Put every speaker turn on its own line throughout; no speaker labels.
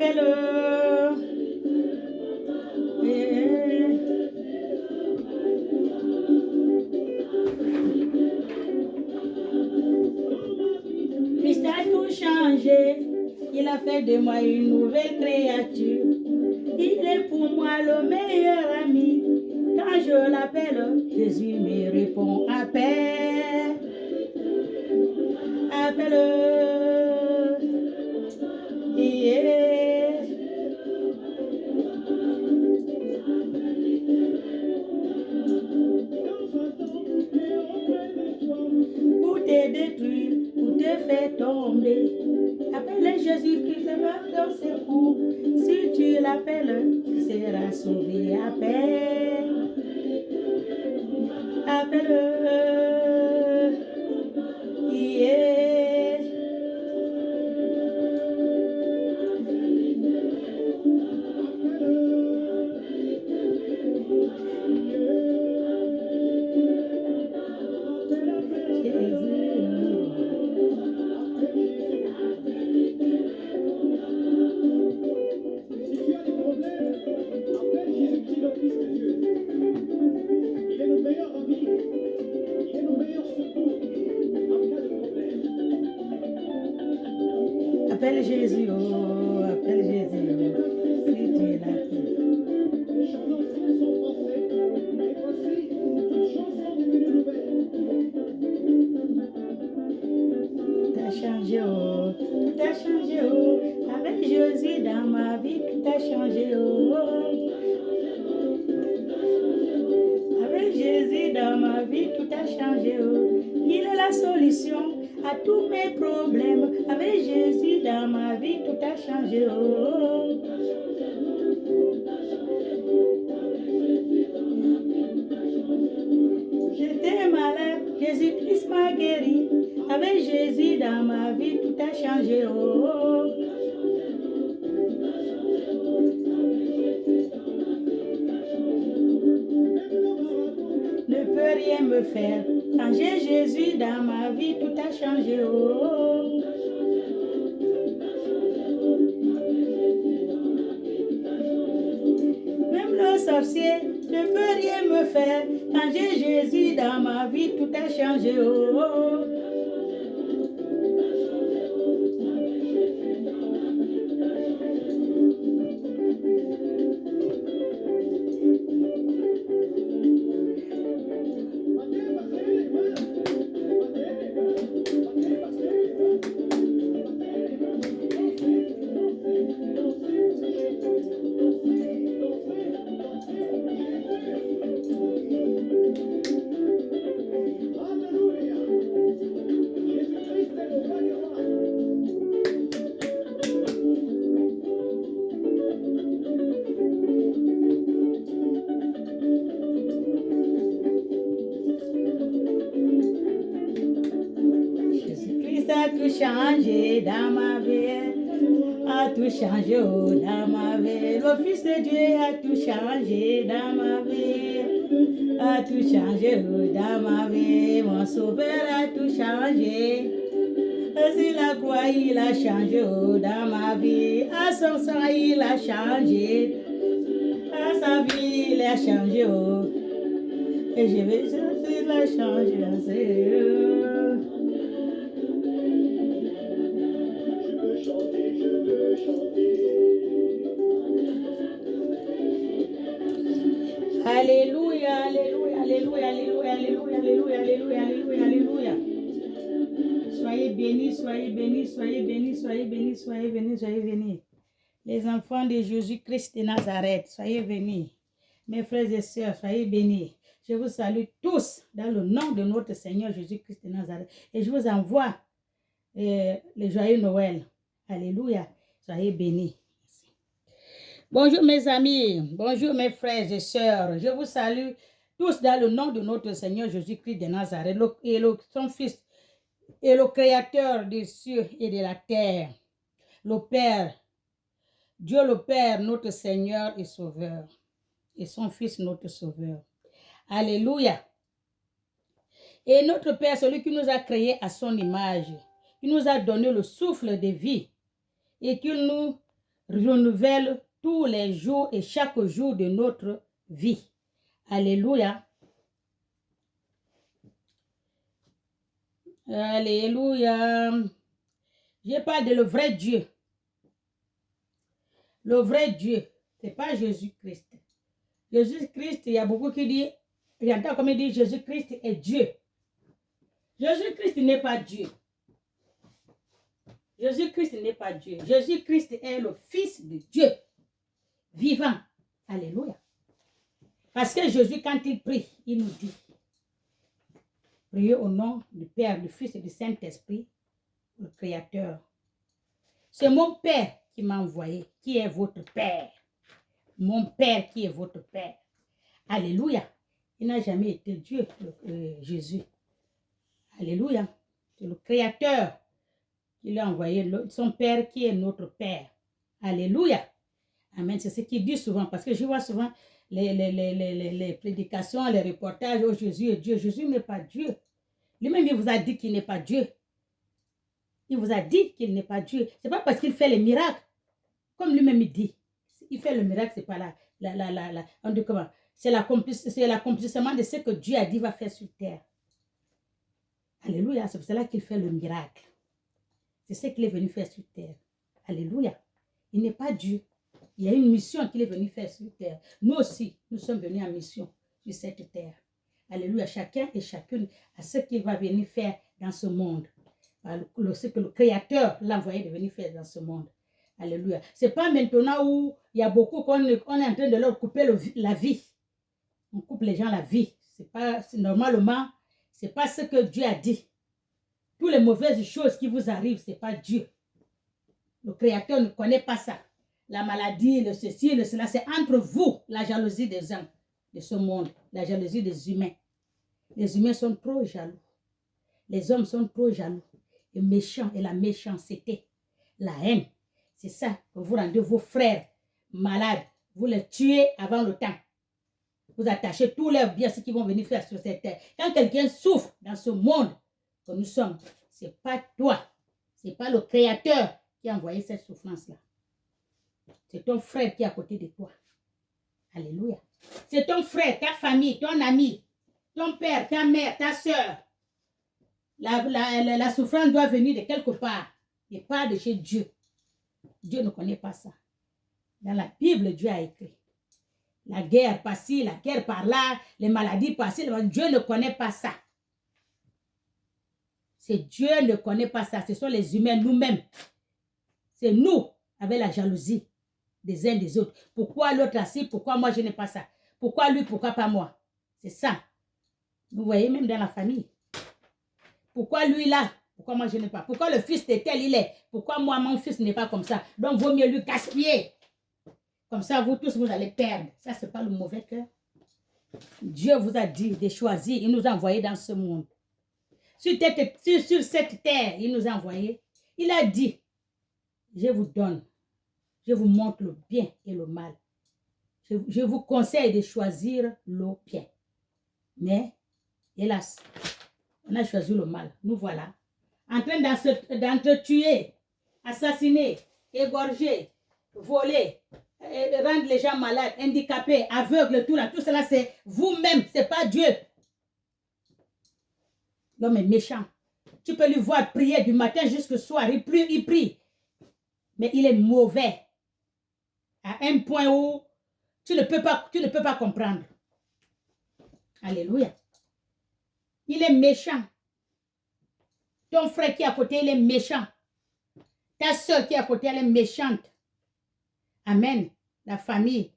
Appelle-le. Christ a tout changé. Il a fait de moi une nouvelle créature. Il est pour moi le meilleur ami. Quand je l'appelle, Jésus me répond. Appelle. Appelle-le. Yeah. Pour te détruire, pour te faire tomber. Appelle Jésus-Christ dans ses coups. Si tu l'appelles, tu seras sauvé. Appelle. Appelle-le. Yeah. Appelle Jésus, oh, appelle Jésus, oh, si tu es là. Tout a changé, oh, tout a changé, oh, avec Jésus dans ma vie, tout a changé, oh. Avec Jésus dans ma vie, tout a changé, oh. Il est la solution à tous mes problèmes. Avec Jésus dans ma vie, tout a changé, oh. J'étais malade, Jésus-Christ m'a guéri. Avec Jésus dans ma vie, tout a changé, oh. Ne peut rien me faire. Quand j'ai Jésus dans ma vie, tout a changé, oh. Même le sorcier ne peut rien me faire. Quand j'ai Jésus dans ma vie, tout a changé, oh. A tout changé dans ma vie, a tout changé oh, dans ma vie. Le Fils de Dieu a tout changé dans ma vie, a tout changé oh, dans ma vie. Mon Sauveur a tout changé. Sur la croix, il a changé oh, dans ma vie. À son sang, il a changé. À sa vie, il a changé. Oh. Et je vais changer, il a changé. Alléluia, alléluia, alléluia, alléluia, alléluia, alléluia, alléluia, alléluia, alléluia. Soyez bénis, soyez bénis, soyez bénis, soyez bénis, soyez bénis, soyez bénis. Les enfants de Jésus-Christ de Nazareth, soyez bénis. Mes frères et sœurs, soyez bénis. Je vous salue tous dans le nom de notre Seigneur Jésus-Christ de Nazareth. Et je vous envoie le joyeux Noël. Alléluia, soyez bénis. Bonjour mes amis, bonjour mes frères et sœurs. Je vous salue tous dans le nom de notre Seigneur Jésus-Christ de Nazareth, son Fils et le Créateur des cieux et de la terre, le Père, Dieu le Père, notre Seigneur et Sauveur, et son Fils, notre Sauveur. Alléluia. Et notre Père, celui qui nous a créés à son image, qui nous a donné le souffle de vie et qui nous renouvelle tous les jours et chaque jour de notre vie. Alléluia. Alléluia. Je parle de le vrai Dieu. Le vrai Dieu, ce n'est pas Jésus-Christ. Jésus-Christ, il y a beaucoup qui disent, j'entends comme il dit Jésus-Christ est Dieu. Jésus-Christ n'est pas Dieu. Jésus-Christ n'est pas Dieu. Jésus-Christ est le Fils de Dieu, vivant. Alléluia. Parce que Jésus, quand il prie, il nous dit, priez au nom du Père, du Fils et du Saint-Esprit, le Créateur. C'est mon Père qui m'a envoyé, qui est votre Père. Mon Père qui est votre Père. Alléluia. Il n'a jamais été Dieu, Jésus. Alléluia. C'est le Créateur qui l'a envoyé, son Père qui est notre Père. Alléluia. Amen. C'est ce qu'il dit souvent, parce que je vois souvent les prédications, les reportages, oh Jésus est Dieu. Jésus n'est pas Dieu. Lui-même, il vous a dit qu'il n'est pas Dieu. Il vous a dit qu'il n'est pas Dieu. Ce n'est pas parce qu'il fait les miracles, comme lui-même il dit. Il fait le miracle, c'est pas on dit comment? C'est l'accomplissement de ce que Dieu a dit va faire sur terre. Alléluia, c'est pour cela qu'il fait le miracle. C'est ce qu'il est venu faire sur terre. Alléluia. Il n'est pas Dieu. Il y a une mission qu'il est venu faire sur terre. Nous aussi, nous sommes venus en mission sur cette terre. Alléluia. Chacun et chacune a ce qu'il va venir faire dans ce monde. Ce que le Créateur l'a envoyé de venir faire dans ce monde. Alléluia. Ce n'est pas maintenant où il y a beaucoup qu'on est en train de leur couper la vie. On coupe les gens la vie. Normalement, ce n'est pas ce que Dieu a dit. Toutes les mauvaises choses qui vous arrivent, ce n'est pas Dieu. Le Créateur ne connaît pas ça. La maladie, le ceci, le cela, c'est entre vous, la jalousie des hommes de ce monde, la jalousie des humains. Les humains sont trop jaloux. Les hommes sont trop jaloux. Et méchants, et la méchanceté, la haine. C'est ça que vous rendez vos frères malades. Vous les tuez avant le temps. Vous attachez tous leurs biens, ce qu'ils vont venir faire sur cette terre. Quand quelqu'un souffre dans ce monde que nous sommes, ce n'est pas toi. Ce n'est pas le Créateur qui a envoyé cette souffrance-là. C'est ton frère qui est à côté de toi. Alléluia. C'est ton frère, ta famille, ton ami, ton père, ta mère, ta soeur. La souffrance doit venir de quelque part. Et pas de chez Dieu. Dieu ne connaît pas ça. Dans la Bible, Dieu a écrit. La guerre par-ci, la guerre par-là, les maladies par-ci. Dieu ne connaît pas ça. C'est Dieu ne connaît pas ça. Ce sont les humains, nous-mêmes. C'est nous, avec la jalousie des uns des autres. Pourquoi l'autre a ci, pourquoi moi je n'ai pas ça? Pourquoi lui, pourquoi pas moi? C'est ça. Vous voyez, même dans la famille. Pourquoi lui là? Pourquoi moi je n'ai pas? Pourquoi le fils de tel il est? Pourquoi moi mon fils n'est pas comme ça? Donc vaut mieux lui gaspiller. Comme ça, vous tous, vous allez perdre. Ça, ce n'est pas le mauvais cœur. Dieu vous a dit de choisir. Il nous a envoyés dans ce monde. Sur cette terre, il nous a envoyés. Il a dit, je vous donne. Je vous montre le bien et le mal. Je vous conseille de choisir le bien. Mais, hélas, on a choisi le mal. Nous voilà en train d'entretuer, assassiner, égorger, voler, rendre les gens malades, handicapés, aveugles, tout là. Tout cela, c'est vous-même, ce n'est pas Dieu. L'homme est méchant. Tu peux lui voir prier du matin jusqu'au soir. Il prie. Mais il est mauvais. À un point où tu ne peux pas comprendre. Alléluia. Il est méchant. Ton frère qui est à côté, il est méchant. Ta soeur qui est à côté, elle est méchante. Amen. La famille,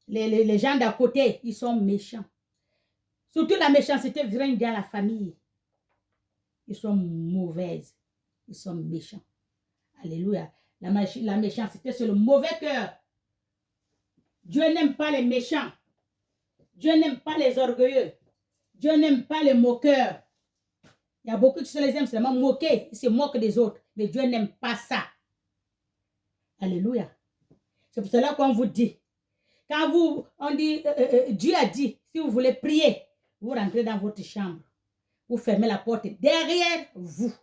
les gens d'à côté, ils sont méchants. Surtout la méchanceté vient dans la famille. Ils sont mauvaises. Ils sont méchants. Alléluia. La méchanceté, c'est le mauvais cœur. Dieu n'aime pas les méchants. Dieu n'aime pas les orgueilleux. Dieu n'aime pas les moqueurs. Il y a beaucoup qui se les aiment seulement moquer. Ils se moquent des autres. Mais Dieu n'aime pas ça. Alléluia. C'est pour cela qu'on vous dit. Quand on dit, Dieu a dit, si vous voulez prier, vous rentrez dans votre chambre. Vous fermez la porte derrière vous.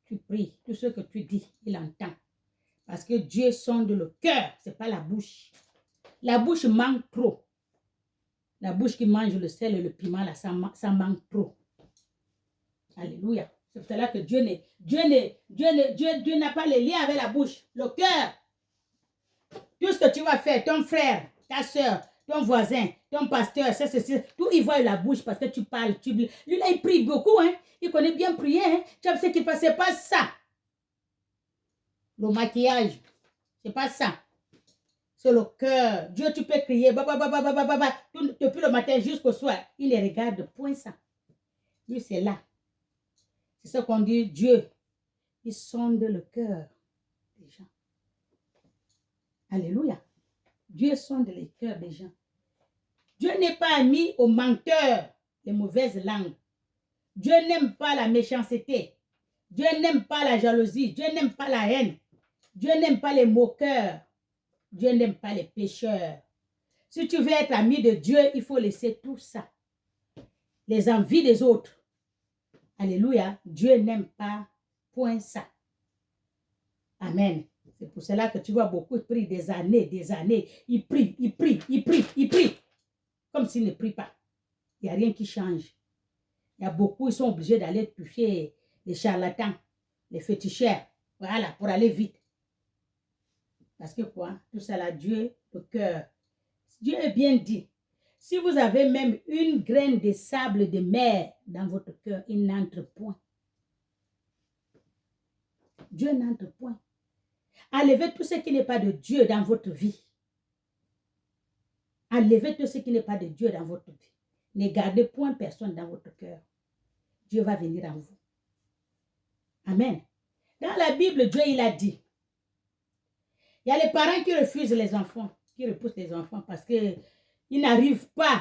Tu pries. Tout ce que tu dis, il entend. Parce que Dieu sonde le cœur, ce n'est pas la bouche. La bouche manque trop. La bouche qui mange le sel et le piment, là, ça manque trop. Alléluia. C'est pour cela que Dieu n'a pas les liens avec la bouche. Le cœur. Tout ce que tu vas faire, ton frère, ta soeur, ton voisin, ton pasteur, tout, il voit la bouche parce que tu parles. Lui, là, il prie beaucoup. Hein? Il connaît bien prier. Hein? Tu sais qu'il ne passait pas ça. Le maquillage, c'est pas ça. C'est le cœur. Dieu, tu peux crier, depuis le matin jusqu'au soir. Il les regarde, point ça. Lui, c'est là. C'est ça qu'on dit, Dieu, il sonde le cœur des gens. Alléluia. Dieu sonde les cœurs des gens. Dieu n'est pas ami aux menteurs, les mauvaises langues. Dieu n'aime pas la méchanceté. Dieu n'aime pas la jalousie. Dieu n'aime pas la haine. Dieu n'aime pas les moqueurs. Dieu n'aime pas les pécheurs. Si tu veux être ami de Dieu, il faut laisser tout ça. Les envies des autres. Alléluia. Dieu n'aime pas point ça. Amen. C'est pour cela que tu vois beaucoup prier des années. Ils prient. Comme s'ils ne prient pas. Il n'y a rien qui change. Il y a beaucoup, ils sont obligés d'aller toucher les charlatans, les féticheurs. Voilà, pour aller vite. Parce que quoi? Tout ça là, Dieu, le cœur. Dieu est bien dit. Si vous avez même une graine de sable de mer dans votre cœur, il n'entre point. Dieu n'entre point. Enlevez tout ce qui n'est pas de Dieu dans votre vie. Enlevez tout ce qui n'est pas de Dieu dans votre vie. Ne gardez point personne dans votre cœur. Dieu va venir en vous. Amen. Dans la Bible, Dieu, il a dit, il y a les parents qui refusent les enfants, qui repoussent les enfants parce qu'ils n'arrivent pas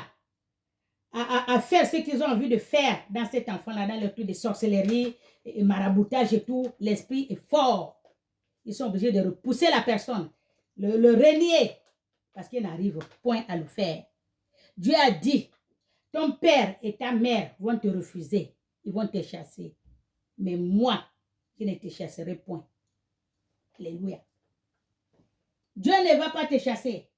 à faire ce qu'ils ont envie de faire dans cet enfant-là, dans le truc de sorcellerie, et maraboutage et tout. L'esprit est fort. Ils sont obligés de repousser la personne, le renier, parce qu'ils n'arrivent point à le faire. Dieu a dit, ton père et ta mère vont te refuser, ils vont te chasser. Mais moi, je ne te chasserai point. Alléluia. Dieu ne va pas te chasser.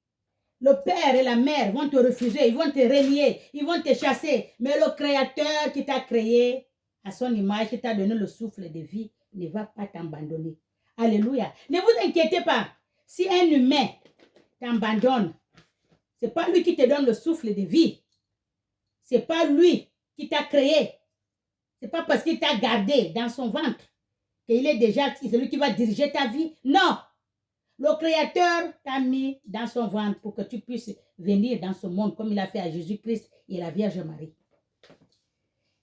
Le père et la mère vont te refuser, ils vont te renier, ils vont te chasser. Mais le Créateur qui t'a créé à son image, qui t'a donné le souffle de vie, ne va pas t'abandonner. Alléluia. Ne vous inquiétez pas. Si un humain t'abandonne, ce n'est pas lui qui te donne le souffle de vie. Ce n'est pas lui qui t'a créé. Ce n'est pas parce qu'il t'a gardé dans son ventre qu'il est déjà celui qui va diriger ta vie. Non. Le Créateur t'a mis dans son ventre pour que tu puisses venir dans ce monde comme il a fait à Jésus-Christ et la Vierge Marie.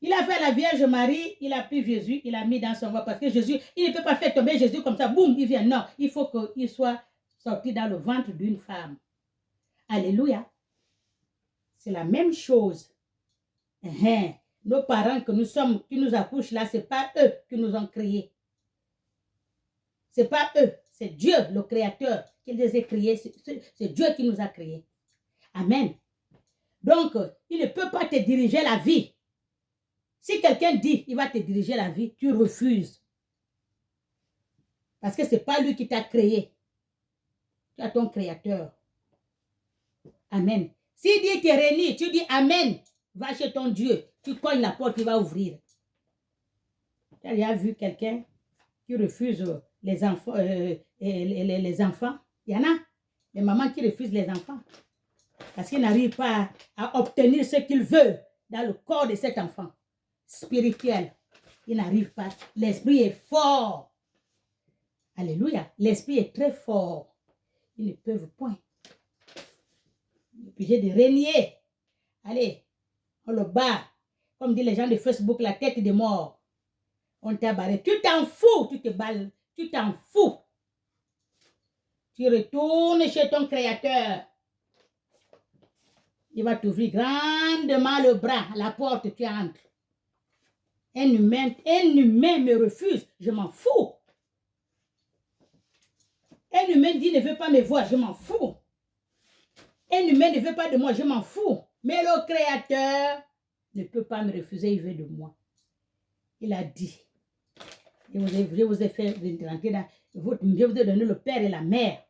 Il a fait à la Vierge Marie, il a pris Jésus, il a mis dans son ventre parce que Jésus, il ne peut pas faire tomber Jésus comme ça, boum, il vient. Non, il faut qu'il soit sorti dans le ventre d'une femme. Alléluia. C'est la même chose. Nos parents que nous sommes, qui nous accouchent là, ce n'est pas eux qui nous ont créés. Ce n'est pas eux. C'est Dieu, le Créateur, qui les a créés. C'est Dieu qui nous a créés. Amen. Donc, il ne peut pas te diriger la vie. Si quelqu'un dit, il va te diriger la vie, tu refuses. Parce que ce n'est pas lui qui t'a créé. Tu as ton Créateur. Amen. S'il dit que renie, tu dis Amen. Va chez ton Dieu. Tu cognes la porte, il va ouvrir. Tu as déjà vu quelqu'un qui refuse les enfants, les enfants. Il y en a, les mamans qui refusent les enfants. Parce qu'ils n'arrivent pas à obtenir ce qu'ils veulent dans le corps de cet enfant spirituel. Ils n'arrivent pas. L'esprit est fort. Alléluia. L'esprit est très fort. Ils ne peuvent point. Ils sont obligés de régner. Allez, on le bat. Comme disent les gens de Facebook, la tête des morts. On t'a barré. Tu t'en fous. Tu te balles. Tu t'en fous. Tu retournes chez ton Créateur. Il va t'ouvrir grandement le bras, la porte, tu entres. Un humain me refuse, je m'en fous. Un humain dit ne veut pas me voir, je m'en fous. Un humain ne veut pas de moi, je m'en fous. Mais le Créateur ne peut pas me refuser, il veut de moi. Il a dit. Je vous ai fait rentrer dans. Dieu vous a donné le père et la mère.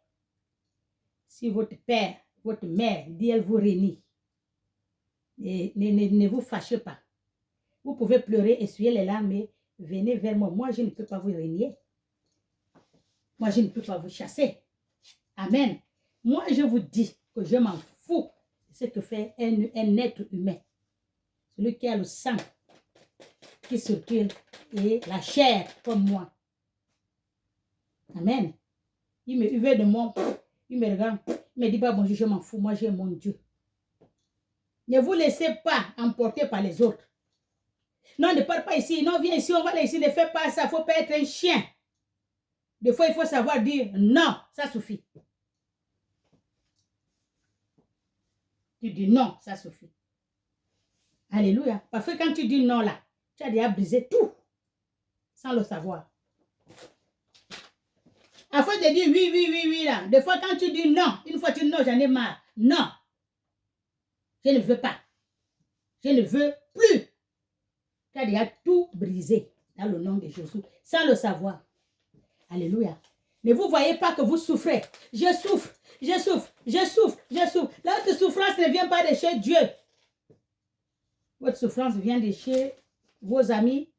Si votre père, votre mère dit elle vous renie, ne vous fâchez pas. Vous pouvez pleurer, essuyer les larmes, mais venez vers moi. Moi, je ne peux pas vous renier. Moi, je ne peux pas vous chasser. Amen. Moi, je vous dis que je m'en fous de ce que fait un être humain. Celui qui a le sang qui circule et la chair comme moi. Amen. Il veut de moi, il me regarde, il me dit pas bonjour, je m'en fous, moi j'ai mon Dieu. Ne vous laissez pas emporter par les autres. Non, ne pars pas ici, non, viens ici, on va aller ici, ne fais pas ça, il ne faut pas être un chien. Des fois, il faut savoir dire non, ça suffit. Tu dis non, ça suffit. Alléluia. Parce que quand tu dis non là, tu as déjà brisé tout sans le savoir. À force de dire oui, oui, oui, oui là, des fois quand tu dis non, une fois tu dis non, j'en ai marre. Non, je ne veux pas. Je ne veux plus. Tu as déjà tout brisé dans le nom de Jésus sans le savoir. Alléluia. Ne vous voyez pas que vous souffrez. Je souffre, je souffre, je souffre, je souffre. Votre souffrance ne vient pas de chez Dieu. Votre souffrance vient de chez vos amis,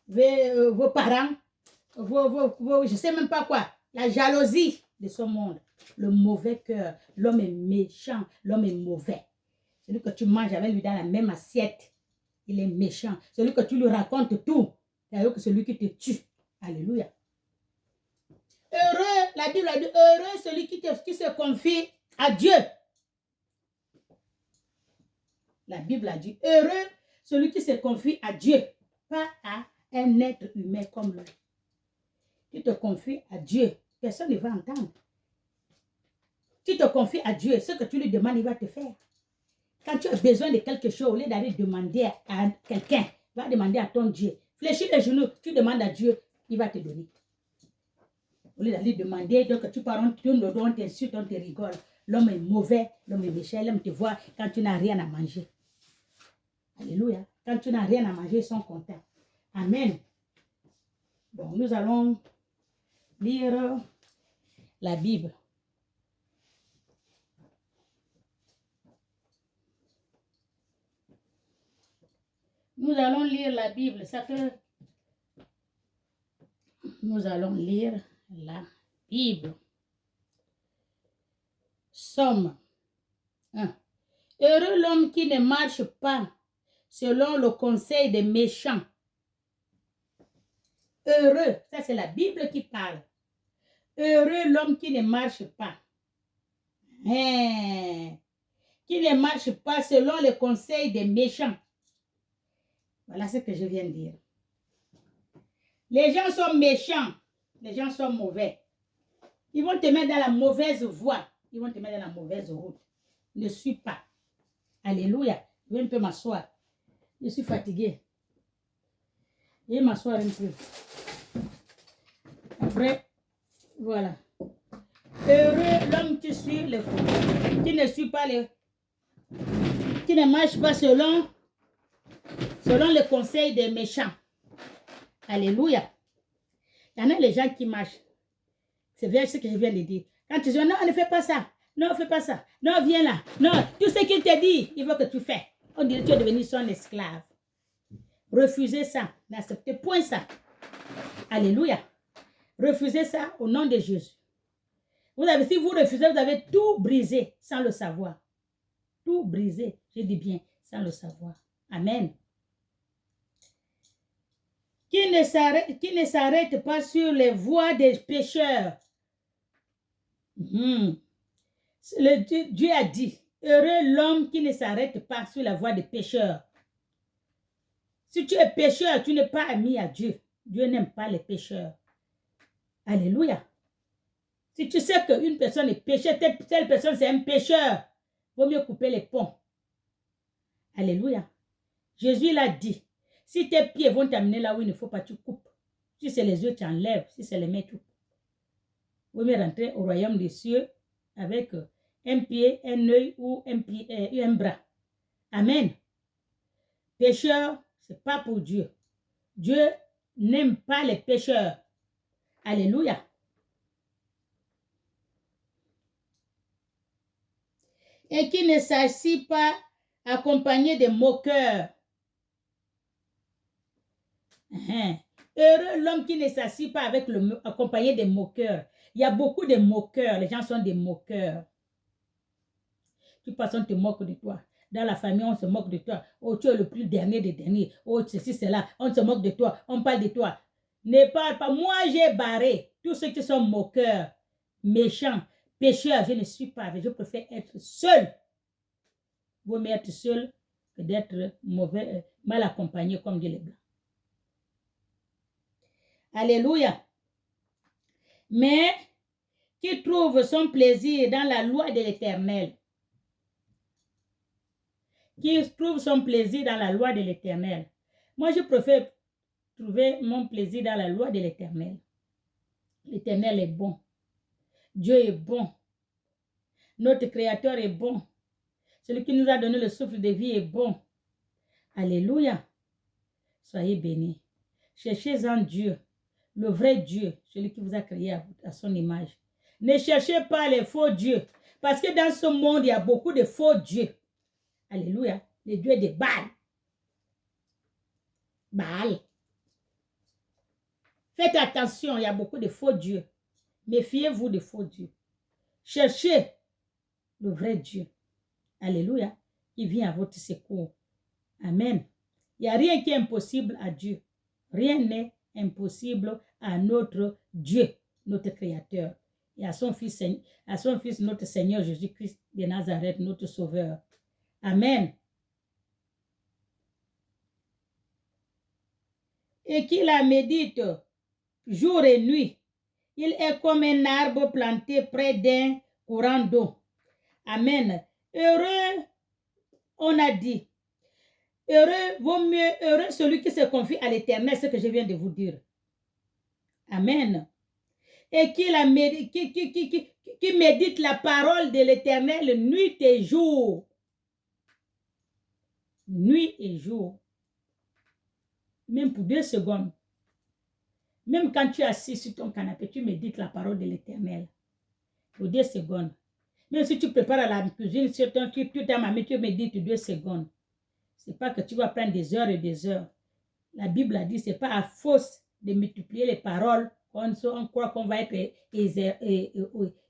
vos parents, je ne sais même pas quoi. La jalousie de ce monde. Le mauvais cœur. L'homme est méchant. L'homme est mauvais. Celui que tu manges avec lui dans la même assiette, il est méchant. Celui que tu lui racontes tout, c'est celui qui te tue. Alléluia. Heureux, la Bible a dit, heureux celui qui se confie à Dieu. La Bible a dit, heureux celui qui se confie à Dieu, pas à un être humain comme lui. Tu te confies à Dieu, personne ne va entendre. Tu te confies à Dieu, ce que tu lui demandes, il va te faire. Quand tu as besoin de quelque chose, au lieu d'aller demander à quelqu'un, va demander à ton Dieu. Fléchis les genoux, tu demandes à Dieu, il va te donner. Au lieu d'aller demander, donc tu parles, tu nous donnes, t'insultes, on te rigole. L'homme est mauvais, l'homme est méchant, l'homme te voit quand tu n'as rien à manger. Alléluia. Quand tu n'as rien à manger, ils sont contents. Amen. Bon, nous allons lire la Bible. Nous allons lire la Bible. Ça fait... Nous allons lire la Bible. Somme 1. Heureux l'homme qui ne marche pas selon le conseil des méchants. Heureux, ça c'est la Bible qui parle. Heureux l'homme qui ne marche pas. Qui ne marche pas selon le conseil des méchants. Voilà ce que je viens de dire. Les gens sont méchants. Les gens sont mauvais. Ils vont te mettre dans la mauvaise voie. Ils vont te mettre dans la mauvaise route. Ne suis pas. Alléluia. Je vais un peu m'asseoir. Je suis fatiguée. Je vais m'asseoir un peu. Après, voilà. Heureux l'homme qui suit le fou. Qui ne suit pas le... Qui ne marche pas selon le conseil des méchants. Alléluia. Il y en a les gens qui marchent. C'est bien ce que je viens de dire. Quand tu dis non, ne fais pas ça. Non, ne fais pas ça. Non, viens là. Non, tout ce qu'il te dit, il veut que tu fais. On dirait que tu es devenu son esclave. Refusez ça. N'acceptez point ça. Alléluia. Refusez ça au nom de Jésus. Si vous refusez, vous avez tout brisé sans le savoir. Tout brisé, je dis bien, sans le savoir. Amen. Qui ne s'arrête pas sur les voies des pécheurs. Dieu a dit, heureux l'homme qui ne s'arrête pas sur la voie des pécheurs. Si tu es pécheur, tu n'es pas ami à Dieu. Dieu n'aime pas les pécheurs. Alléluia. Si tu sais qu'une personne est pécheur, telle personne c'est un pécheur, il vaut mieux couper les ponts. Alléluia. Jésus l'a dit. Si tes pieds vont t'amener là où il ne faut pas, tu coupes. Si c'est les yeux, tu enlèves. Si c'est les mains, tu coupes. Vous pouvez rentrer au royaume des cieux avec un pied, un œil ou un bras. Amen. Pécheur, ce n'est pas pour Dieu. Dieu n'aime pas les pécheurs. Alléluia. et qui ne s'assit pas accompagné de moqueurs. Heureux l'homme qui ne s'assit pas accompagné de moqueurs. Il y a beaucoup de moqueurs. Les gens sont des moqueurs. Tu passes, on te moque de toi. Dans la famille, on se moque de toi. Oh, tu es le plus dernier des derniers. Oh, ceci, cela. On se moque de toi. On parle de toi. Ne parle pas. Moi, j'ai barré tous ceux qui sont moqueurs, méchants, pécheurs. Je ne suis pas avec. Je préfère être seul. Vaut mieux être seul que d'être mauvais, mal accompagné, comme dit les Blancs. Alléluia. Mais qui trouve son plaisir dans la loi de l'Éternel. Qui trouve son plaisir dans la loi de l'Éternel. Moi, je préfère trouver mon plaisir dans la loi de l'Éternel. L'Éternel est bon. Dieu est bon. Notre Créateur est bon. Celui qui nous a donné le souffle de vie est bon. Alléluia. Soyez bénis. Cherchez en Dieu, le vrai Dieu, celui qui vous a créé à son image. Ne cherchez pas les faux dieux. Parce que dans ce monde, il y a beaucoup de faux dieux. Alléluia. Les dieux de Baal. Baal. Faites attention, il y a beaucoup de faux dieux. Méfiez-vous des faux dieux. Cherchez le vrai Dieu. Alléluia. Qui vient à votre secours. Amen. Il n'y a rien qui est impossible à Dieu. Rien n'est impossible à notre Dieu, notre Créateur. Et à son Fils, notre Seigneur Jésus-Christ de Nazareth, notre Sauveur. Amen. Et qui la médite jour et nuit. Il est comme un arbre planté près d'un courant d'eau. Amen. Heureux, on a dit. Heureux, vaut mieux, heureux celui qui se confie à l'Éternel, ce que je viens de vous dire. Amen. Et qui médite la parole de l'Éternel nuit et jour. Nuit et jour. Même pour 2 secondes. Même quand tu es assis sur ton canapé, tu médites la parole de l'Éternel. Pour 2 secondes. Même si tu prépares à la cuisine, tu t'as tu médites 2 secondes. C'est pas que tu vas prendre des heures et des heures. La Bible a dit, c'est pas à force de multiplier les paroles on croit qu'on va être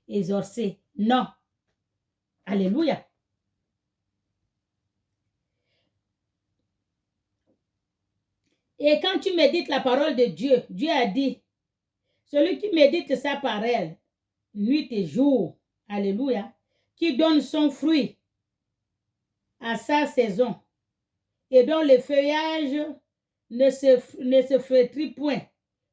exorcé. Non. Alléluia. Et quand tu médites la parole de Dieu, Dieu a dit, celui qui médite sa parole, nuit et jour, alléluia, qui donne son fruit à sa saison et dont le feuillage ne se flétrit point.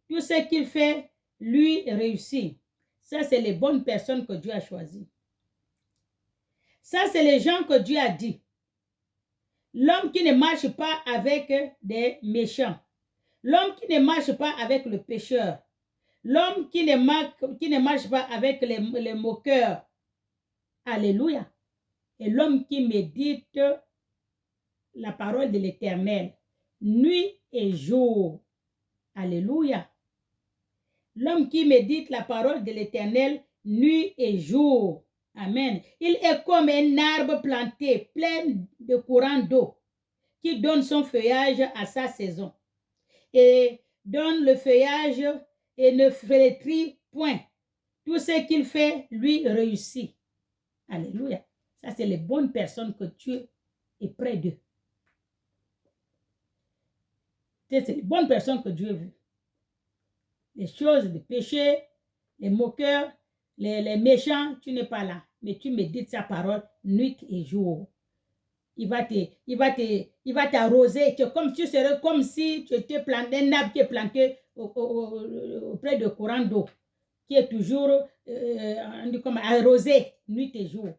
Tout ce qu'il fait, lui réussit. Ça, c'est les bonnes personnes que Dieu a choisies. Ça, c'est les gens que Dieu a dit. L'homme qui ne marche pas avec des méchants. L'homme qui ne marche pas avec le pécheur. L'homme qui ne marche pas avec les moqueurs. Alléluia. Et l'homme qui médite la parole de l'Éternel, nuit et jour. Alléluia. L'homme qui médite la parole de l'Éternel, nuit et jour. Amen. Il est comme un arbre planté, plein de courants d'eau, qui donne son feuillage à sa saison. Et donne le feuillage et ne flétrit point. Tout ce qu'il fait, lui réussit. Alléluia. Ça, c'est les bonnes personnes que Dieu est près d'eux. C'est les bonnes personnes que Dieu veut. Les choses, les péchés, les moqueurs, les méchants, tu n'es pas là. Mais tu médites sa parole nuit et jour. Il va t'arroser. Tu serais comme si tu étais planté, un arbre qui est planté auprès de courant d'eau, qui est toujours arrosé nuit et jour.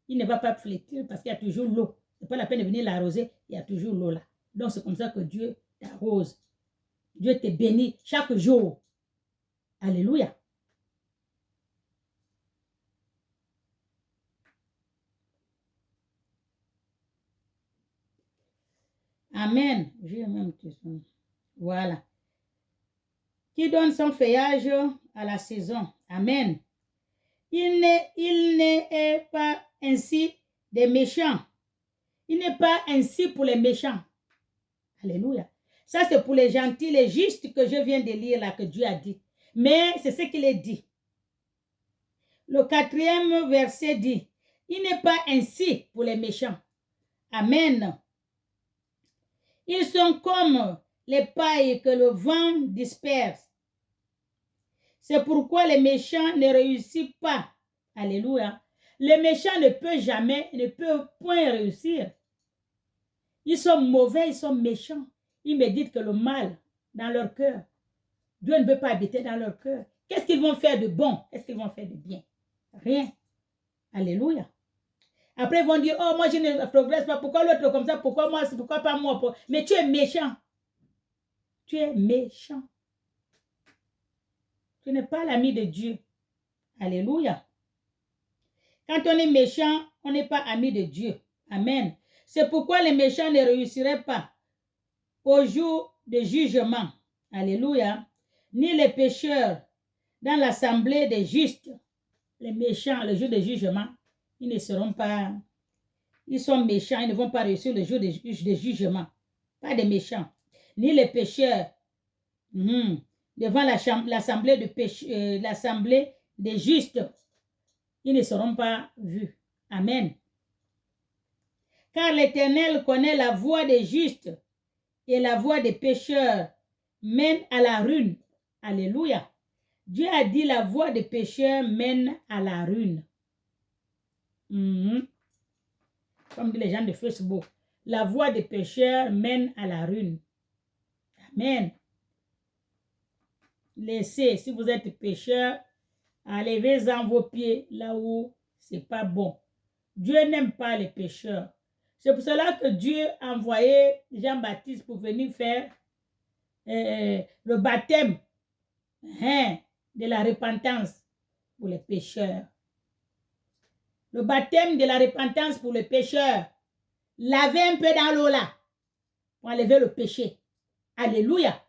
Il ne va pas flétrir parce qu'il y a toujours l'eau. Ce n'est pas la peine de venir l'arroser, il y a toujours l'eau là. Donc c'est comme ça que Dieu t'arrose. Dieu te bénit chaque jour. Alléluia. Amen. Voilà. Qui donne son feuillage à la saison. Amen. Il n'est pas ainsi des méchants. Il n'est pas ainsi pour les méchants. Alléluia. Ça, c'est pour les gentils, les justes que je viens de lire là, que Dieu a dit. Mais c'est ce qu'il est dit. Le 4e verset dit, il n'est pas ainsi pour les méchants. Amen. Ils sont comme les pailles que le vent disperse. C'est pourquoi les méchants ne réussissent pas. Alléluia. Les méchants ne peuvent point réussir. Ils sont mauvais, ils sont méchants. Ils méditent que le mal dans leur cœur. Dieu ne veut pas habiter dans leur cœur. Qu'est-ce qu'ils vont faire de bon? Qu'est-ce qu'ils vont faire de bien? Rien. Alléluia. Après, ils vont dire, oh, moi, je ne progresse pas. Pourquoi l'autre comme ça? Pourquoi moi? Pourquoi pas moi? Mais tu es méchant. Tu es méchant. Tu n'es pas l'ami de Dieu. Alléluia. Quand on est méchant, on n'est pas ami de Dieu. Amen. C'est pourquoi les méchants ne réussiraient pas au jour de jugement. Alléluia. Ni les pécheurs dans l'assemblée des justes. Les méchants, le jour de jugement, ils ne seront pas... Ils sont méchants, ils ne vont pas réussir le jour de jugement. Pas des méchants. Ni les pécheurs. Devant l'assemblée des justes. Ils ne seront pas vus. Amen. Car l'Éternel connaît la voie des justes et la voie des pécheurs mène à la ruine. Alléluia. Dieu a dit la voie des pécheurs mène à la ruine. Comme disent les gens de Facebook. La voie des pécheurs mène à la ruine. Amen. Laissez, si vous êtes pécheur, enlevez-en vos pieds là où c'est pas bon. Dieu n'aime pas les pécheurs. C'est pour cela que Dieu a envoyé Jean-Baptiste pour venir faire le baptême de la repentance pour les pécheurs. Le baptême de la repentance pour les pécheurs. Lavez un peu dans l'eau là pour enlever le péché. Alléluia.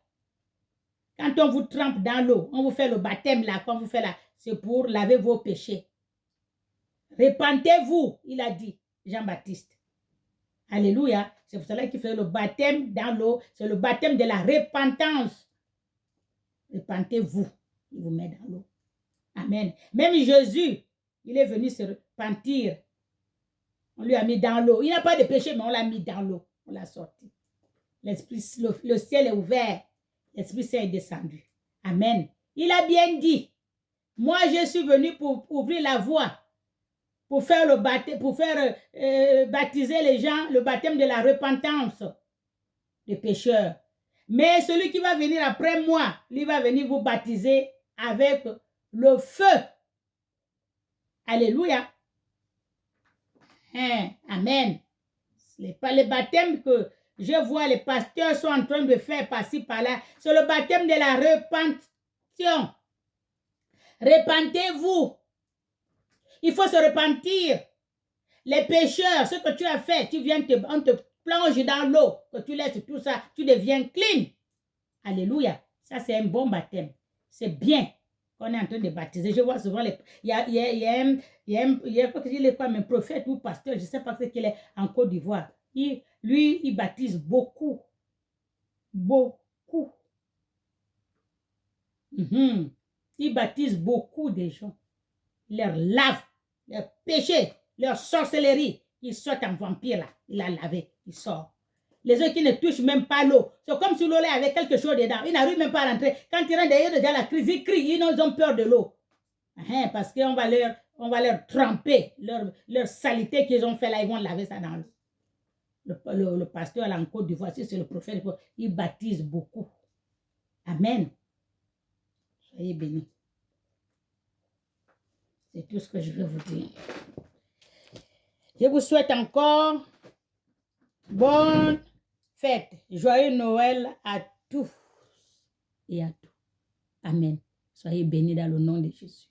Quand on vous trempe dans l'eau, on vous fait le baptême là, quand vous faites là, c'est pour laver vos péchés. Repentez-vous, il a dit, Jean-Baptiste. Alléluia. C'est pour cela qu'il fait le baptême dans l'eau. C'est le baptême de la repentance. Repentez-vous. Il vous met dans l'eau. Amen. Même Jésus, il est venu se repentir. On lui a mis dans l'eau. Il n'a pas de péché, mais on l'a mis dans l'eau. On l'a sorti. L'esprit, le ciel est ouvert. L'Esprit Saint est descendu. Amen. Il a bien dit, moi je suis venu pour ouvrir la voie, pour faire le baptême, pour faire baptiser les gens, le baptême de la repentance des pécheurs. Mais celui qui va venir après moi, lui va venir vous baptiser avec le feu. Alléluia. Amen. Ce n'est pas le baptême que je vois les pasteurs sont en train de faire par-ci, par-là. C'est le baptême de la repention. Repentez-vous. Il faut se repentir. Les pécheurs, ce que tu as fait, on te plonge dans l'eau, que tu laisses tout ça, tu deviens clean. Alléluia. Ça, c'est un bon baptême. C'est bien qu'on est en train de baptiser. Je vois souvent, il y a un prophète ou pasteur, je ne sais pas ce qu'il est en Côte d'Ivoire. Lui, il baptise beaucoup. Beaucoup. Il baptise beaucoup de gens. Il leur lave leurs péchés, leur sorcellerie. Il sort en vampire là. Il a lavé. Il sort. Les autres qui ne touchent même pas l'eau. C'est comme si l'eau là avait quelque chose dedans. Ils n'arrivent même pas à rentrer. Quand ils rentrent derrière dans la crise, ils crient. Ils ont peur de l'eau. Parce qu'on va leur tremper leur saleté qu'ils ont fait là. Ils vont laver ça dans l'eau. Le pasteur là en Côte d'Ivoire, c'est le prophète, il baptise beaucoup. Amen. Soyez bénis. C'est tout ce que je veux vous dire. Je vous souhaite encore bonne fête. Joyeux Noël à tous et à tout. Amen. Soyez bénis dans le nom de Jésus.